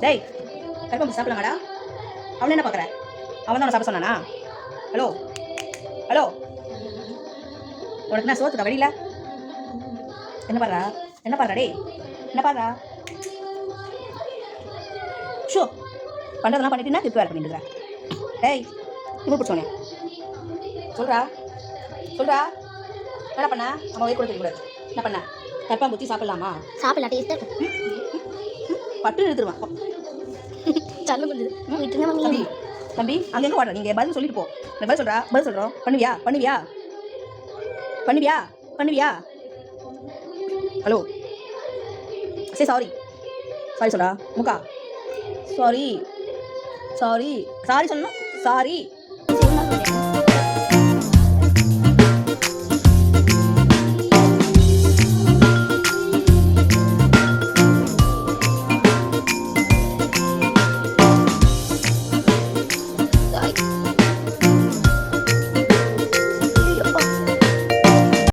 டேய் கருப்பா சாப்பிடலாமாடா? அவன் என்ன பார்க்குற? அவன் தான் சாப்பிட சொன்னானா? ஹலோ ஹலோ, உனக்கு நான் சோத்துக்கா வெளியில? என்ன பாடுறா? என்ன பாடுறா? டேய் என்ன பாடுறா? ஷோ பண்ணுறதெல்லாம் பண்ணிட்டுன்னா திருப்பி வேலை பண்ணிட்டு இருக்கிறேன். டேய் இவன் பிடிச்சோனே சொல்கிறா சொல்கிறா, என்ன பண்ண? நம்ம வயிறு கூட தெரியக்கூடாது. என்ன பண்ண? கருப்பா குத்தி சாப்பிடலாமா? சாப்பிடலாம், டேஸ்ட்டாக இருக்கும். பட்டு எடுத்துருவான். சொல்ல முடியுது விட்டுருங்க தம்பி மம்மி. தம்பி அங்கே எங்கே வாடுற? நீங்கள் பதில் சொல்லிட்டு போ. நான் பதில் சொல்கிறா, பதில் சொல்கிறோம். பண்ணுவியா பண்ணுவியா பண்ணுவியா பண்ணுவியா? ஹலோ சரி சாரி சாரி சொல்கிறா முக்கா. சாரி சாரி சாரி சொல்லணும். சாரி